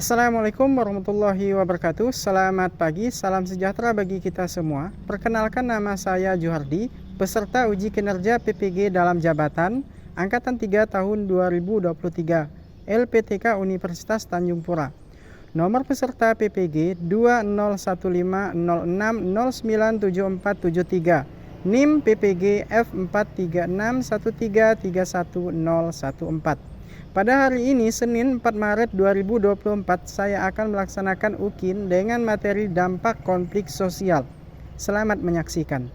Assalamualaikum warahmatullahi wabarakatuh. Selamat pagi, salam sejahtera bagi kita semua. Perkenalkan, nama saya Juhardi, peserta uji kinerja PPG dalam jabatan Angkatan 3 tahun 2023 LPTK Universitas Tanjung Pura. Nomor peserta PPG 201506097473. NIM PPG F43613311014. Pada hari ini, Senin 4 Maret 2024, saya akan melaksanakan UKIN dengan materi dampak konflik sosial. Selamat menyaksikan.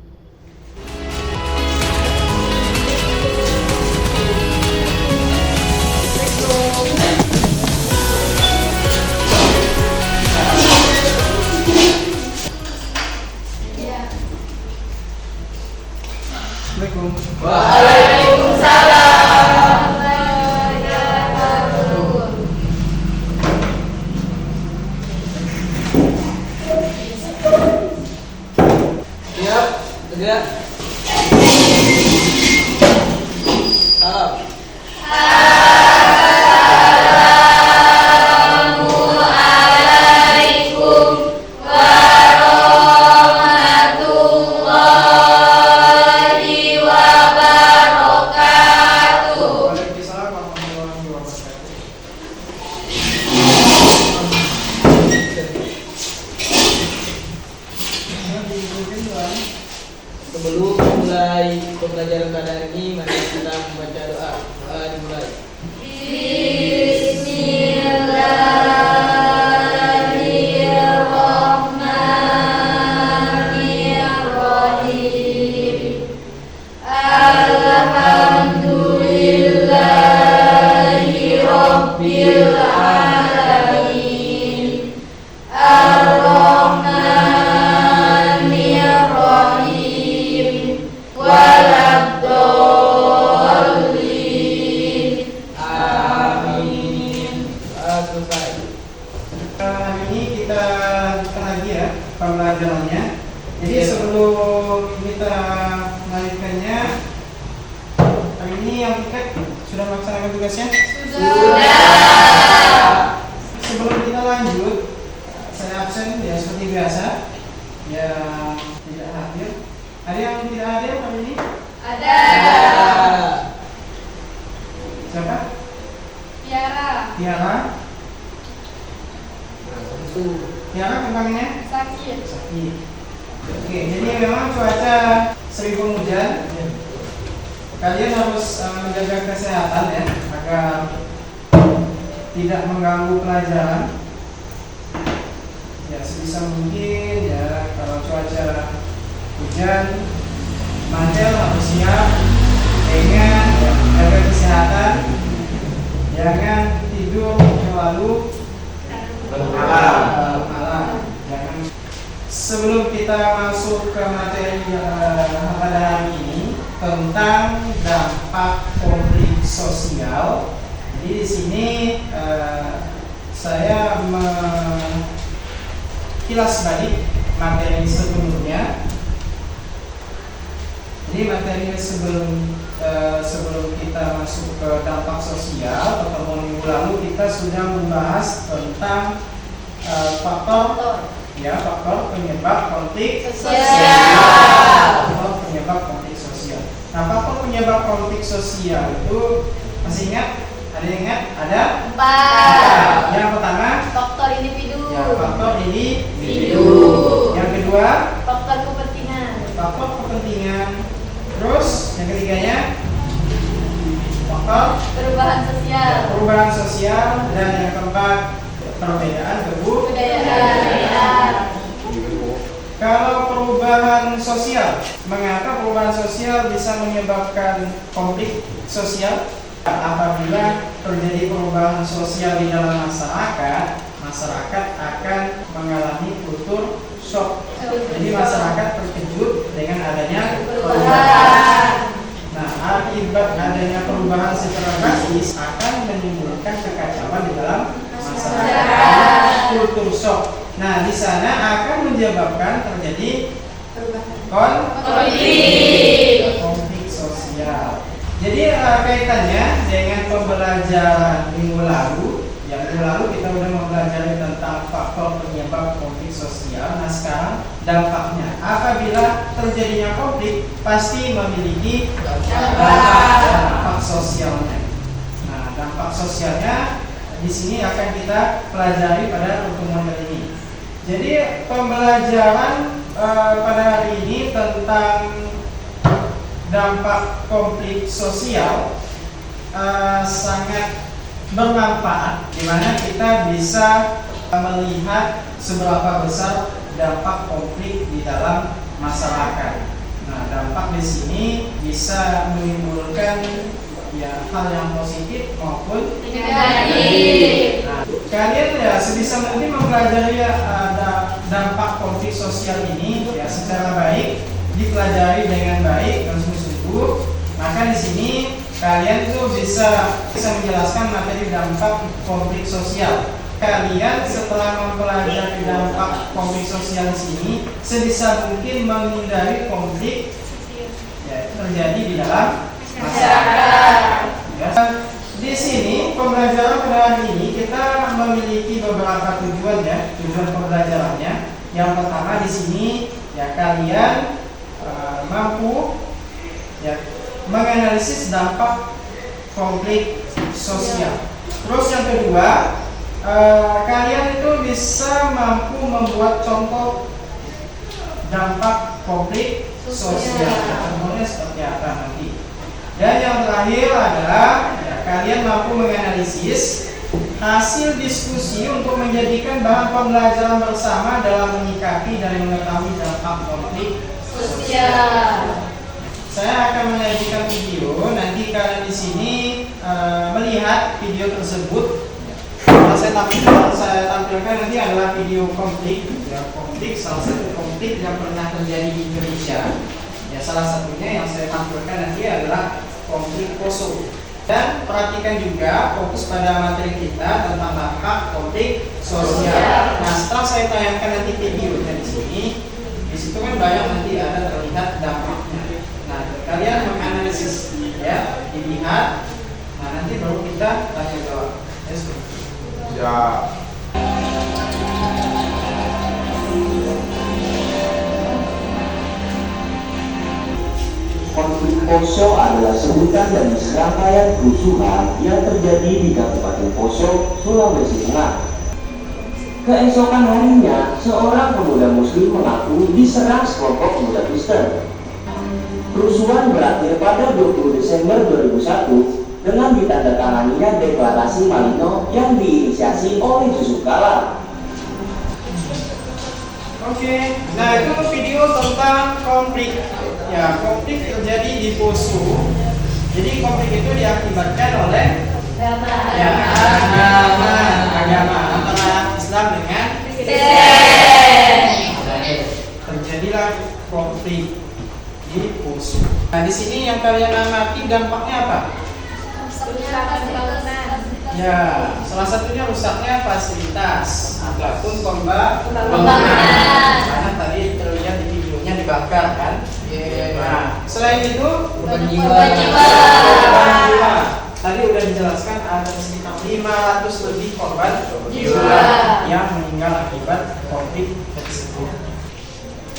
Assalamualaikum. Waalaikumsalam. Siap, tegak. Salam. Assalamualaikum warahmatullahi wabarakatuh. Waalaikumsalam warahmatullahi wabarakatuh. Sebelum mulai pembelajaran pada hari ini, mari kita membaca doa. Dimulai. Bismillahirrahmanirrahim. Alhamdulillahi Rabbil alamin. Ar-Rahmanir-Rahim. Waladdallin. Amin. Selesai. Hari ini kita lanjutkan lagi ya pembelajarannya. Jadi sebelum kita melanjutkannya, hari ini yang tiket sudah melaksanakan tugasnya? Sudah. Sebelum kita lanjut, saya absen ya seperti biasa. Yang tidak hadir. Ada yang tidak hadir hari ini? Ada. Siapa? Tiara. Tiara. Tiara kembangnya? Sakit. Sakit. Oke, jadi memang cuaca sering penghujan. Kalian harus menjaga kesehatan ya, agar tidak mengganggu pelajaran. Ya, sebisa mungkin ya, kalau cuaca hujan, mantel harus siap dengan jaga kesehatan. Jangan tidur terlalu malam. Jangan. Sebelum kita masuk ke materi pada hari ini tentang dampak konflik sosial, jadi di sini saya kilas balik materi sebelumnya. Jadi materi sebelum kita masuk ke dampak sosial, pertemuan minggu lalu kita sudah membahas tentang faktor penyebab konflik sosial. Faktor penyebab konflik sosial. Nah, faktor penyebab konflik sosial itu masih ingat? Ada yang ingat? Ada? 4. Yang pertama, Faktor individu. ya, faktor individu. Yang kedua, Faktor kepentingan. faktor kepentingan. Terus yang ketiganya, faktor Perubahan sosial. perubahan sosial. Dan yang keempat, perbedaan Kebudayaan. Kalau perubahan sosial, mengapa perubahan sosial bisa menyebabkan konflik sosial? Apabila terjadi perubahan sosial di dalam masyarakat, masyarakat akan mengalami kultur shock. Jadi masyarakat terkejut dengan adanya perubahan. Nah, akibat adanya perubahan secara drastis akan menimbulkan kekacauan di dalam masyarakat, kultur shock. Nah, di sana akan menyebabkan terjadi konflik sosial. Jadi kaitannya dengan pembelajaran minggu lalu yang Minggu lalu kita udah mempelajari tentang faktor penyebab konflik sosial. Nah sekarang dampaknya. Apabila terjadinya konflik pasti memiliki dampak sosialnya. Nah dampak sosialnya di sini akan kita pelajari pada pertemuan kali ini. Jadi pembelajaran pada hari ini tentang dampak konflik sosial sangat bermanfaat, di mana kita bisa melihat seberapa besar dampak konflik di dalam masyarakat. Nah, dampak di sini bisa menimbulkan ya hal yang positif maupun negatif. Nah, kalian ya sebisa mungkin mempelajari dampak konflik sosial ini ya secara baik, dipelajari dengan baik dan sungguh-sungguh. Maka di sini kalian tuh bisa menjelaskan materi dampak konflik sosial. Kalian setelah mempelajari dampak konflik sosial di sini, sebisa mungkin menghindari konflik ya, terjadi di dalam masyarakat. Ya. Di sini pembelajaran pada hari ini kita memiliki beberapa tujuan ya, tujuan pembelajarannya. Yang pertama di sini ya kalian mampu ya menganalisis dampak konflik sosial. Terus yang kedua, kalian itu bisa mampu membuat contoh dampak konflik sosial. Contohnya seperti apa nanti. Dan yang terakhir adalah ya, kalian mampu menganalisis hasil diskusi untuk menjadikan bahan pembelajaran bersama dalam menyikapi dan mengetahui dampak konflik sosial. Saya akan menyajikan video. Nanti kalian di sini melihat video tersebut. Yang saya tampilkan nanti adalah video konflik. Ya, konflik salah satu konflik yang pernah terjadi di Indonesia. Ya, salah satunya yang saya tampilkan nanti adalah konflik Poso. Dan perhatikan juga fokus pada materi kita tentang dampak konflik sosial. Nah, setelah saya tayangkan nanti videonya di sini, di situ kan banyak nanti ada terlihat dampaknya. Nah, kalian menganalisis ya, dilihat. Nah, nanti baru kita tanya jawab. Yes, Ya. Konflik Poso adalah sebutan dari serangkaian kerusuhan yang terjadi di Kabupaten Poso, Sulawesi Tengah. Keesokan harinya, seorang pemuda Muslim mengaku diserang sekelompok pemuda Kristen. Kerusuhan berakhir pada 20 Desember 2001 dengan ditandatanganinya deklarasi Malino yang diinisiasi oleh Yusuf Kala. Oke, nah itu video tentang konflik. Ya, konflik terjadi di Poso. Jadi konflik itu diakibatkan oleh ya, agama antara Islam dengan Kristen. Terjadilah konflik di Poso. Nah, di sini yang kalian amati dampaknya apa? Ya, salah satunya rusaknya fasilitas ataupun pembangunan. Karena tadi terlihat di videonya dibakar kan? Nah, selain itu korban jiwa. Tadi udah dijelaskan ada sekitar 500 lebih korban jiwa yang meninggal akibat konflik tersebut.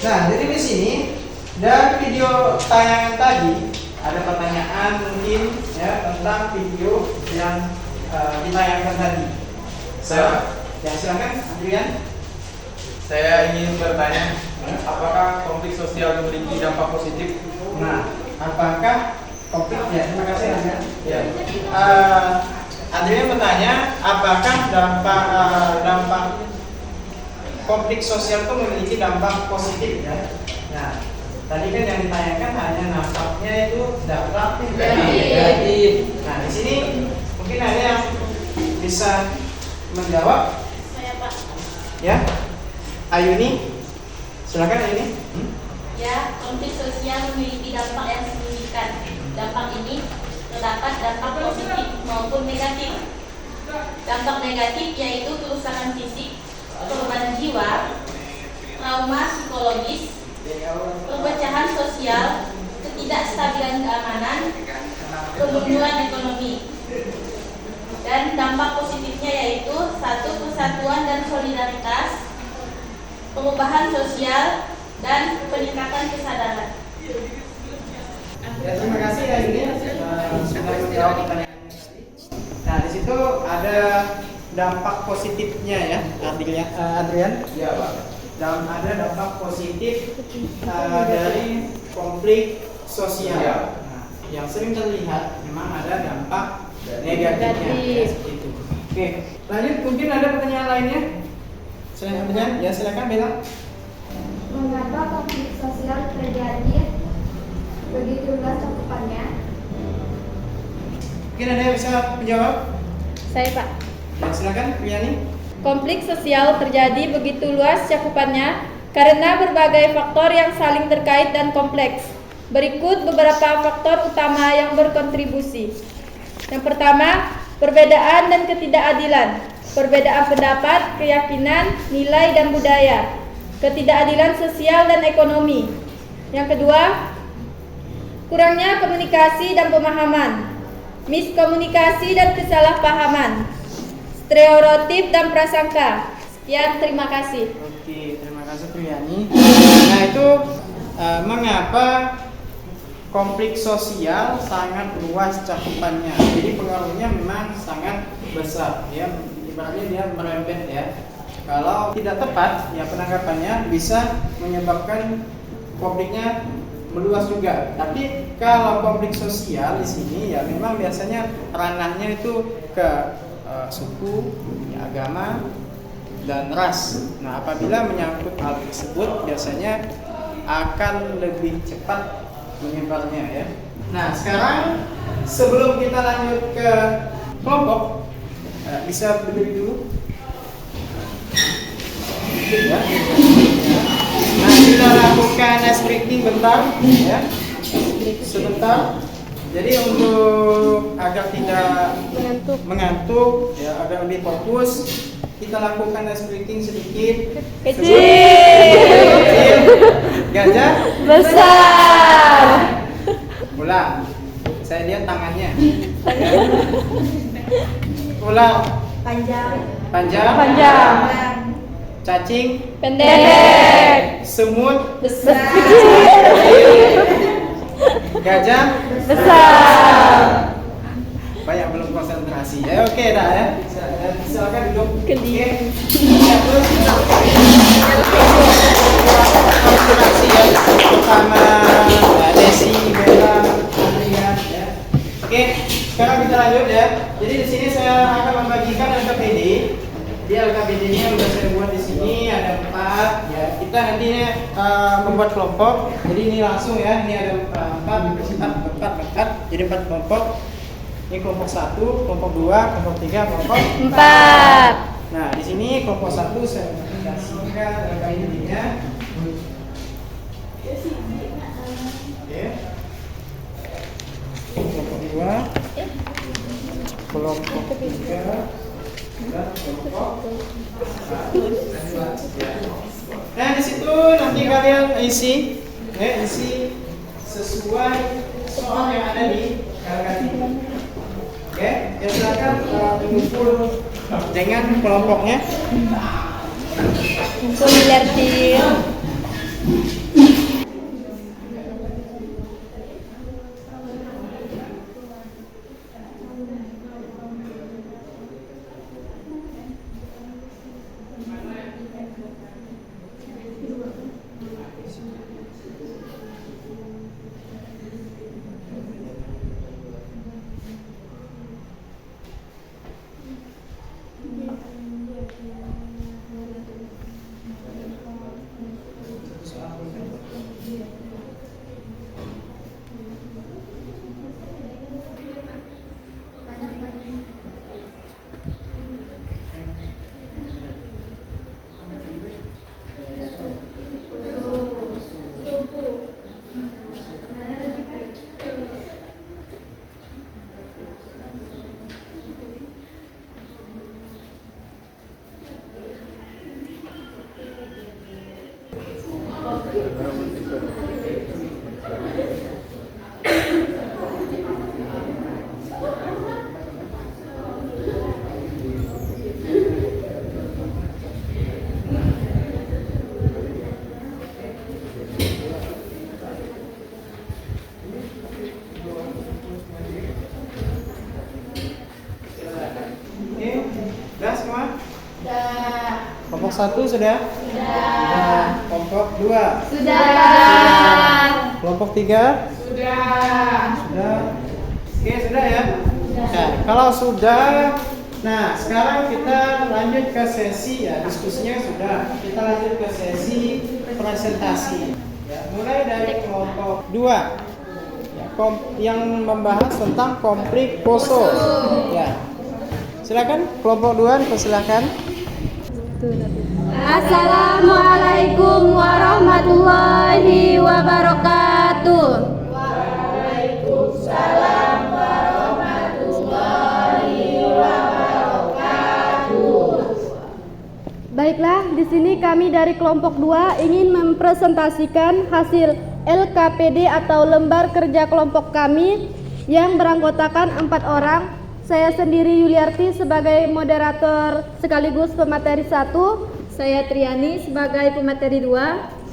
Nah, jadi di sini dari video tayangan tadi ada pertanyaan mungkin ya tentang video yang ditayangkan tadi. Ya silakan Adrian. Saya ingin bertanya, apakah konflik sosial memiliki dampak positif? Nah, apakah konflik ya? Terima kasih Adrian. Ya. Adrian bertanya, apakah dampak konflik sosial itu memiliki dampak positif ya? Nah, tadi kan yang ditayangkan hanya dampaknya itu dampak negatif. Nah, di sini mungkin ada yang bisa menjawab. Saya Pak. Ya, Ayuni, silakan Ayuni. Ya, konflik sosial memiliki dampak yang signifikan. Dampak ini terdapat dampak positif maupun negatif. Dampak negatif yaitu kerusakan fisik, korban jiwa, trauma psikologis, perpecahan sosial, ketidakstabilan keamanan, kemunduran ekonomi. Dan dampak positifnya yaitu satu, persatuan dan solidaritas, perubahan sosial, dan peningkatan kesadaran. Ya, terima kasih ya ini sudah menjawab pertanyaan. Nah, di situ ada dampak positifnya ya, Adrian. Iya, Pak. Dan ada dampak positif dari konflik sosial. Iya. Nah, yang sering terlihat memang ada dampak negatifnya. Ya, seperti itu. Oke, lanjut mungkin ada pertanyaan lainnya. Silakan, ya silakan Bella. Mengapa konflik sosial terjadi? Begitu luas cakupannya. Mungkin ada yang bisa menjawab? Saya Pak. Ya, silakan, Riani. Konflik sosial terjadi begitu luas cakupannya karena berbagai faktor yang saling terkait dan kompleks. Berikut beberapa faktor utama yang berkontribusi. Yang pertama, perbedaan dan ketidakadilan. Perbedaan pendapat, keyakinan, nilai dan budaya. Ketidakadilan sosial dan ekonomi. Yang kedua, kurangnya komunikasi dan pemahaman. Miskomunikasi dan kesalahpahaman. Stereotip dan prasangka. Sekian, terima kasih. Oke, terima kasih Triani. Nah, itu mengapa konflik sosial sangat luas cakupannya. Jadi pengaruhnya memang sangat besar ya. Ibaratnya dia merembet ya. Kalau tidak tepat ya penangkapannya bisa menyebabkan konfliknya meluas juga. Tapi kalau konflik sosial di sini ya memang biasanya ranahnya itu ke suku, ya, agama, dan ras. Nah, apabila menyangkut hal tersebut biasanya akan lebih cepat menyebarnya ya. Nah, sekarang sebelum kita lanjut ke kelompok, bisa berdiri dulu. Ya. Nah, kita lakukan scripting bentar ya. Sebentar. Jadi untuk agar tidak mengantuk ya, agar lebih fokus, kita lakukan scripting sedikit. Kecil. Gajah Besar. ular. Saya lihat tangannya. Ya. Ular Panjang. panjang. Cacing Pendek. semut Besar. gajah Besar. banyak belum konsentrasi ya. Oke dah ya. Silakan duduk. Kedip. Oke. Ya, terus kita konsentrasi ya bersama Desi, Bella, Adrian ya. Oke, sekarang kita lanjut ya. Jadi di sini saya akan membagikan LKPD. Di LKPD-nya sudah saya buat di sini ada 4 ya. Kita nantinya membuat kelompok. Jadi ini langsung ya. Ini ada 4. Jadi 4 kelompok. Ini kelompok 1, kelompok 2, kelompok 3, kelompok 4. Nah, di sini kelompok 1 saya aplikasikan LKPD-nya. Oke. Kelompok 2, kelompok 3, dan kelompok 1. Nah, di situ nanti kalian isi sesuai soal yang ada di LKPD. Oke, ya silakan mengumpul dengan kelompoknya. Solidarity. 1 sudah? Sudah. Kelompok 2? Sudah. Kelompok 3? Sudah. Oke, sudah ya? Nah, kalau sudah, nah sekarang kita lanjut ke sesi ya, diskusinya sudah. Kita lanjut ke sesi presentasi. Ya, mulai dari kelompok 2. Ya, yang membahas tentang konflik poso. Ya. Silakan kelompok 2, silakan. Assalamualaikum warahmatullahi wabarakatuh. Baiklah, di sini kami dari kelompok 2 ingin mempresentasikan hasil LKPD atau lembar kerja kelompok kami yang beranggotakan 4 orang. Saya sendiri Yuliarti sebagai moderator sekaligus pemateri 1, saya Triani sebagai pemateri 2,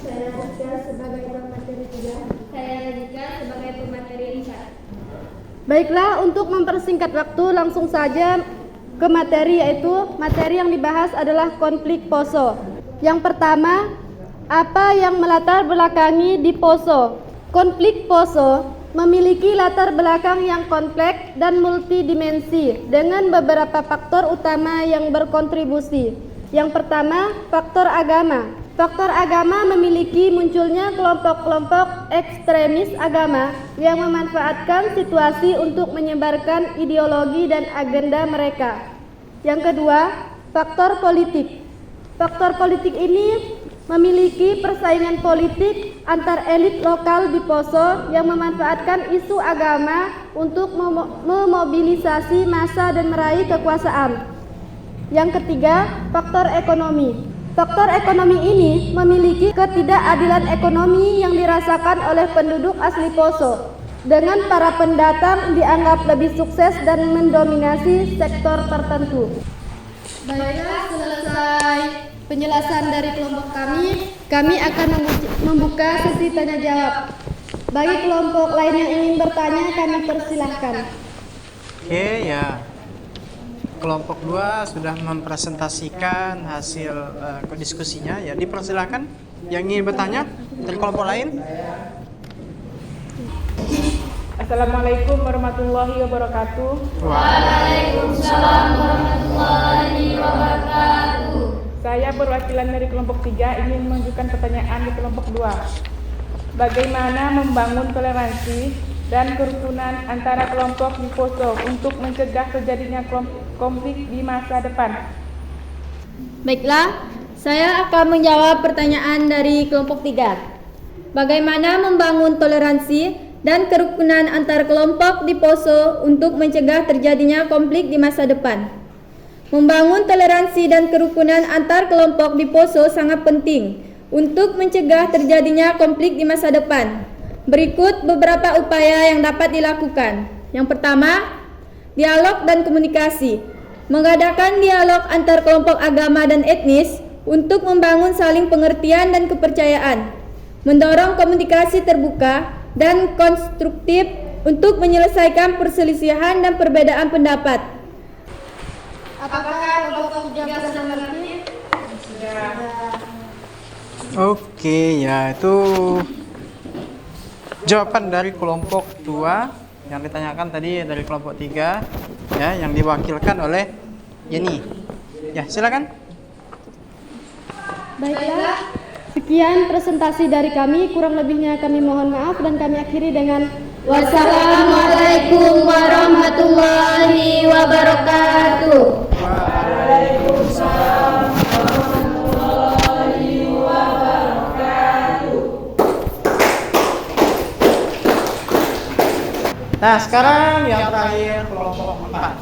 saya Rasya sebagai pemateri 3, saya Rajika sebagai pemateri 4. Baiklah, untuk mempersingkat waktu langsung saja ke materi, yaitu materi yang dibahas adalah konflik Poso. Yang pertama, apa yang melatar belakangi di Poso? Konflik Poso memiliki latar belakang yang kompleks dan multidimensi dengan beberapa faktor utama yang berkontribusi. Yang pertama, faktor agama. Faktor agama memiliki munculnya kelompok-kelompok ekstremis agama yang memanfaatkan situasi untuk menyebarkan ideologi dan agenda mereka. Yang kedua, faktor politik. Faktor politik ini memiliki persaingan politik antar elit lokal di Poso yang memanfaatkan isu agama untuk memobilisasi massa dan meraih kekuasaan. Yang ketiga, faktor ekonomi. Faktor ekonomi ini memiliki ketidakadilan ekonomi yang dirasakan oleh penduduk asli Poso, dengan para pendatang dianggap lebih sukses dan mendominasi sektor tertentu. Baiklah, selesai penjelasan dari kelompok kami akan membuka sesi tanya jawab. Bagi kelompok lain yang ingin bertanya, kami persilahkan. Oke ya. Kelompok 2 sudah mempresentasikan hasil diskusinya ya. Dipersilahkan yang ingin bertanya dari kelompok lain. Assalamualaikum warahmatullahi wabarakatuh. Waalaikumsalam warahmatullahi wabarakatuh. Saya perwakilan dari kelompok 3 ingin mengajukan pertanyaan di kelompok 2. Bagaimana membangun toleransi dan kerukunan antara kelompok di Poso untuk mencegah terjadinya konflik di masa depan? Baiklah, saya akan menjawab pertanyaan dari kelompok 3. Bagaimana membangun toleransi dan kerukunan antar kelompok di Poso untuk mencegah terjadinya konflik di masa depan? Membangun toleransi dan kerukunan antar kelompok di Poso sangat penting untuk mencegah terjadinya konflik di masa depan. Berikut beberapa upaya yang dapat dilakukan. Yang pertama, dialog dan komunikasi. Mengadakan dialog antar kelompok agama dan etnis untuk membangun saling pengertian dan kepercayaan. Mendorong komunikasi terbuka dan konstruktif untuk menyelesaikan perselisihan dan perbedaan pendapat. Apakah kelompok 3 sudah mengerti? Oke ya, itu jawaban dari kelompok 2 yang ditanyakan tadi dari kelompok 3 ya, yang diwakilkan oleh Yeni. Ya, silakan. Baiklah, sekian presentasi dari kami. Kurang lebihnya kami mohon maaf dan kami akhiri dengan wassalamualaikum warahmatullahi wabarakatuh. Waalaikumsalam. Nah, sekarang yang terakhir kelompok 4.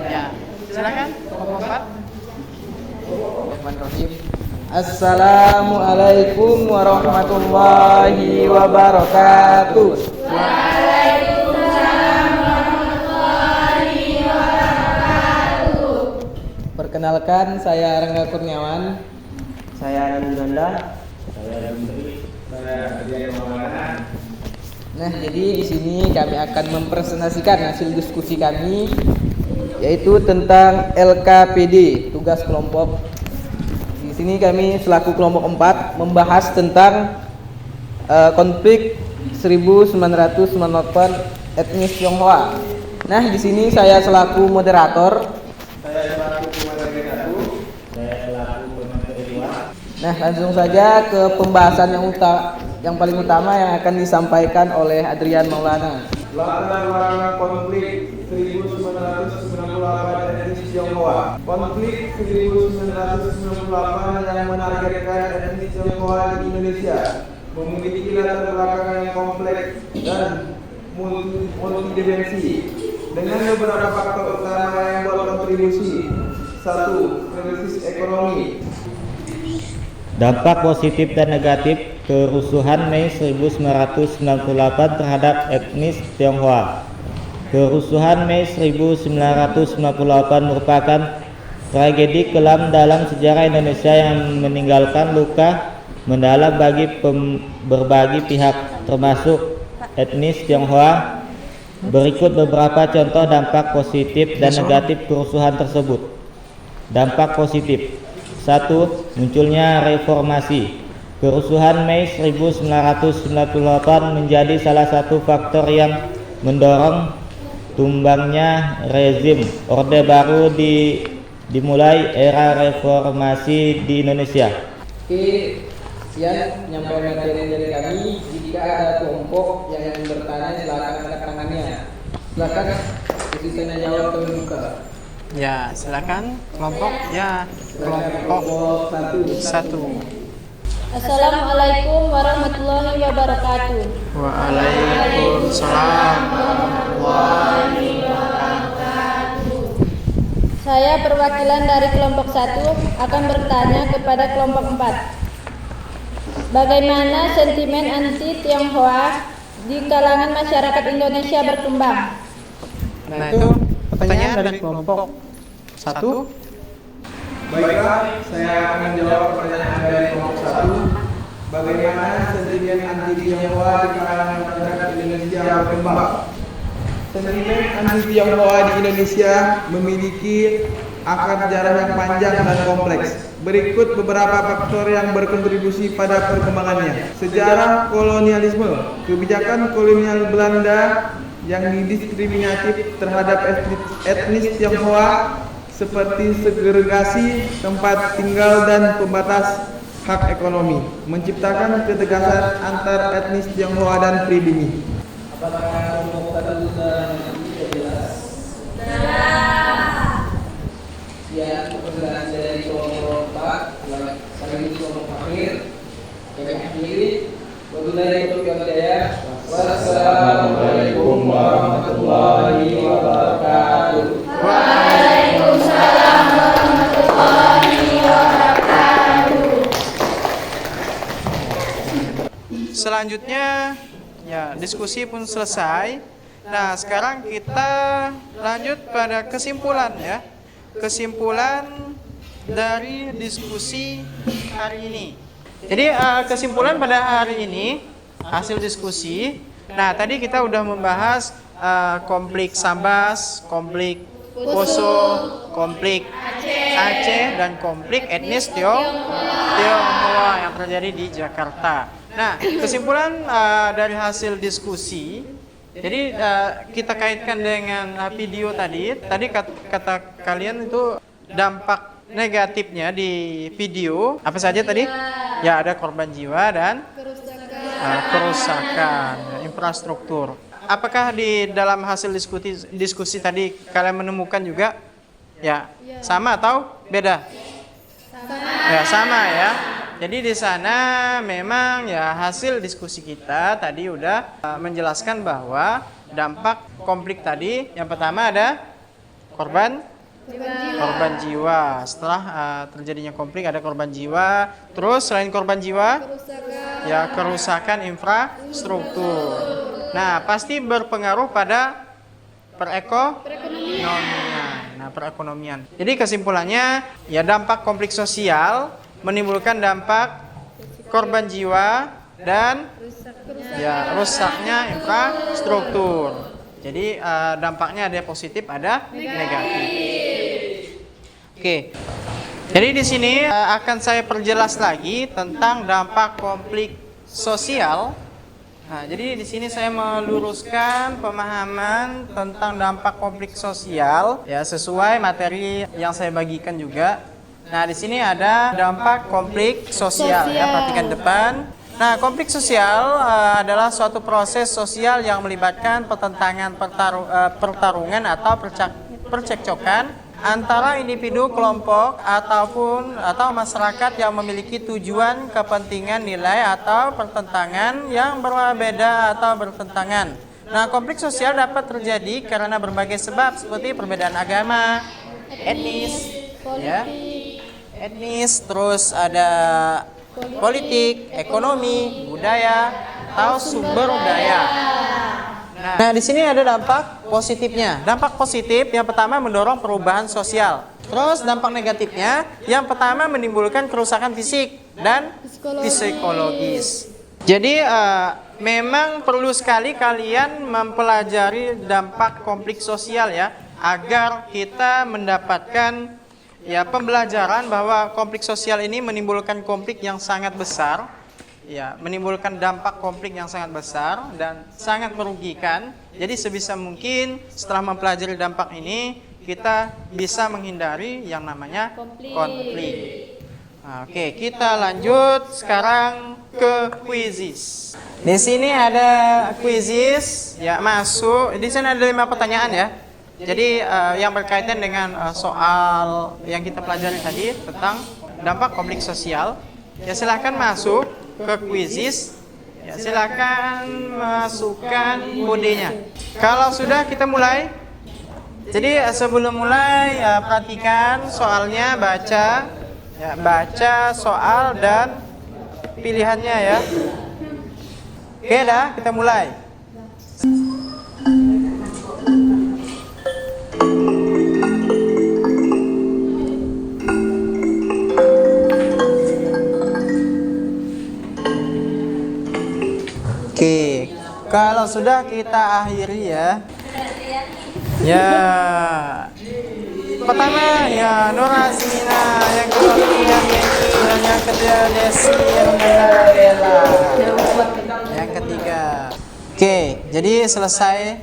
Ya, silakan kelompok 4. Assalamualaikum warahmatullahi wabarakatuh. Waalaikumsalam warahmatullahi wabarakatuh. Perkenalkan, saya Rangga Kurniawan. Saya Rani Nanda. Nah, jadi di sini kami akan mempresentasikan hasil diskusi kami, yaitu tentang LKPD, tugas kelompok. Di sini kami selaku kelompok 4 membahas tentang konflik 1998 etnis Tionghoa. Nah, di sini saya selaku moderator. Saya selaku moderator. Saya selaku penerima. Nah, langsung saja ke pembahasan yang paling utama yang akan disampaikan oleh Adrian Maulana. Latar belakang konflik 1998 etnis Tionghoa. Konflik 1998 yang menargetkan etnis Tionghoa di Indonesia memiliki latar belakang yang kompleks dan multidimensi dengan beberapa faktor utama yang berkontribusi. 1. Krisis ekonomi. Dampak positif dan negatif kerusuhan Mei 1998 terhadap etnis Tionghoa. Kerusuhan Mei 1998 merupakan tragedi kelam dalam sejarah Indonesia yang meninggalkan luka mendalam bagi berbagai pihak, termasuk etnis Tionghoa. Berikut beberapa contoh dampak positif dan negatif kerusuhan tersebut. Dampak positif: 1. Munculnya reformasi. Kerusuhan Mei 1998 menjadi salah satu faktor yang mendorong tumbangnya rezim Orde Baru dimulai era reformasi di Indonesia. Oke, sekian penyampaian materi dari kami. Jika ada kelompok yang bertanya, silakan angkat tangannya. Silakan isi tanya jawab terbuka. Ya, silakan kelompok. Ya, kelompok 1. Assalamualaikum warahmatullahi wabarakatuh. Waalaikumsalam warahmatullahi wabarakatuh. Saya perwakilan dari kelompok 1 akan bertanya kepada kelompok 4. Bagaimana sentimen anti Tionghoa di kalangan masyarakat Indonesia berkembang? Nah, itu pertanyaan dari kelompok 1. Baiklah, saya akan menjawab pertanyaan dari kelompok 1. Bagaimana sentimen anti Tionghoa di kalangan masyarakat Indonesia berkembang? Sentimen anti Tionghoa di Indonesia memiliki akar sejarah yang panjang dan kompleks. Berikut beberapa faktor yang berkontribusi pada perkembangannya. Sejarah kolonialisme. Kebijakan kolonial Belanda yang didiskriminatif terhadap etnis Tionghoa seperti segregasi tempat tinggal dan pembatas hak ekonomi, menciptakan ketegasan antar etnis Tionghoa dan pribumi. Apakah kelompok 1 sudah jelas? Ya, penjelasan dari kelompok 4 sekaligus kelompok akhir. Yang akhiri, wabillahi taufiq wal hidayah. Wassalamualaikum warahmatullahi wabarakatuh. Waalaikumsalam warahmatullahi wabarakatuh. Selanjutnya, ya, diskusi pun selesai. Nah, sekarang kita lanjut pada kesimpulan, ya. Kesimpulan dari diskusi hari ini. Jadi kesimpulan pada hari ini hasil diskusi. Nah, tadi kita udah membahas konflik Sambas, konflik Poso, konflik Aceh, dan konflik etnis Tionghoa yang terjadi di Jakarta. Nah, kesimpulan dari hasil diskusi. Jadi kita kaitkan dengan video tadi. Tadi kata kalian itu dampak negatifnya di video apa saja tadi? Ya, ada korban jiwa dan kerusakan infrastruktur. Apakah di dalam hasil diskusi tadi kalian menemukan juga ya sama atau beda? Ya, sama ya. Jadi di sana memang ya hasil diskusi kita tadi udah menjelaskan bahwa dampak konflik tadi yang pertama ada korban jiwa. Setelah terjadinya konflik ada korban jiwa. Terus selain korban jiwa ya kerusakan infrastruktur. Nah, pasti berpengaruh pada perekonomian. Nah, perekonomian. Jadi kesimpulannya ya dampak konflik sosial menimbulkan dampak korban jiwa dan ya rusaknya infrastruktur. Jadi dampaknya ada positif, ada negatif. Oke. Jadi di sini akan saya perjelas lagi tentang dampak konflik sosial. Nah, jadi di sini saya meluruskan pemahaman tentang dampak konflik sosial ya sesuai materi yang saya bagikan juga. Nah, di sini ada dampak konflik sosial ya, perhatikan depan. Nah, konflik sosial adalah suatu proses sosial yang melibatkan pertarungan atau percekcokan antara individu, kelompok, atau masyarakat yang memiliki tujuan, kepentingan, nilai, atau pertentangan yang berbeda atau bertentangan. Nah, konflik sosial dapat terjadi karena berbagai sebab seperti perbedaan agama, etnis, terus ada politik, ekonomi, budaya, atau sumber daya. Nah, di sini ada dampak positifnya. Dampak positif yang pertama mendorong perubahan sosial. Terus dampak negatifnya yang pertama menimbulkan kerusakan fisik dan psikologis. Jadi memang perlu sekali kalian mempelajari dampak konflik sosial ya, agar kita mendapatkan ya pembelajaran bahwa konflik sosial ini menimbulkan konflik yang sangat besar, ya menimbulkan dampak konflik yang sangat besar dan sangat merugikan. Jadi sebisa mungkin setelah mempelajari dampak ini kita bisa menghindari yang namanya konflik. Oke, kita lanjut sekarang ke quizzes. Di sini ada quizzes ya masuk. Di sini ada 5 pertanyaan ya. Jadi yang berkaitan dengan soal yang kita pelajari tadi tentang dampak konflik sosial. Ya silahkan masuk ke quizzes. Ya silahkan masukkan kodenya. Kalau sudah kita mulai. Jadi sebelum mulai perhatikan soalnya, baca soal dan pilihannya ya. Oke dah, kita mulai. Oke, kalau sudah kita akhiri ya. Ya, pertama ya Nur Azmina, yang kedua Tian Yeti, dan yang ketiga Desi, yang Bella. Yang ketiga. Oke, jadi selesai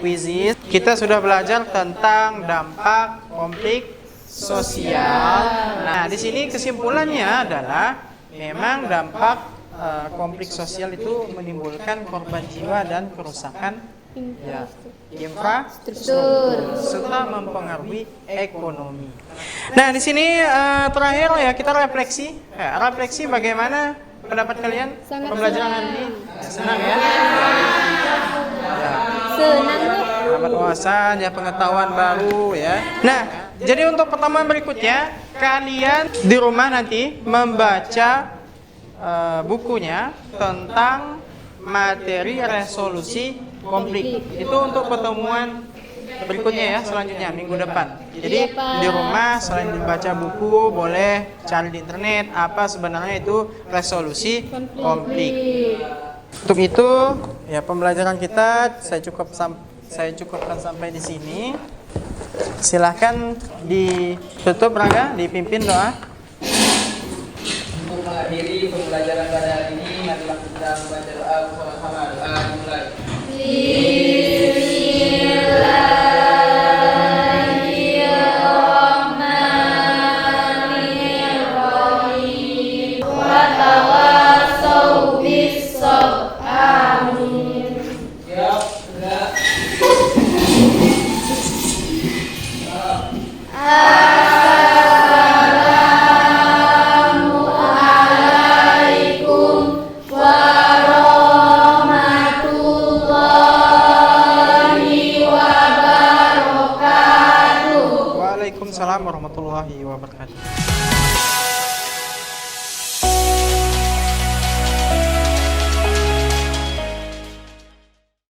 quizzes. Kita sudah belajar tentang dampak konflik sosial. Nah, di sini kesimpulannya adalah memang dampak konflik sosial itu menimbulkan korban jiwa dan kerusakan infrastruktur serta mempengaruhi ekonomi. Nah, di sini terakhir ya kita refleksi. Refleksi bagaimana pendapat kalian pembelajaran hari ini? Senang ya? Senang. Dapat wawasan ya, pengetahuan baru ya. Nah, jadi untuk pertemuan berikutnya kalian di rumah nanti membaca bukunya tentang materi resolusi konflik. Itu untuk pertemuan berikutnya ya, selanjutnya minggu depan. Jadi di rumah selain membaca buku boleh cari di internet apa sebenarnya itu resolusi konflik. Untuk itu ya pembelajaran kita saya cukupkan sampai di sini. Silahkan ditutup Rangga, dipimpin doa. Untuk mengakhiri pembelajaran pada hari ini, marilah kita membaca doa bersama-sama. Doa dimulai. Bismillahirrahmanirrahim. Wa tawassaw bis-sabr. Amin. Ya, sudah. Waalaikumsalam warahmatullahi wabarakatuh.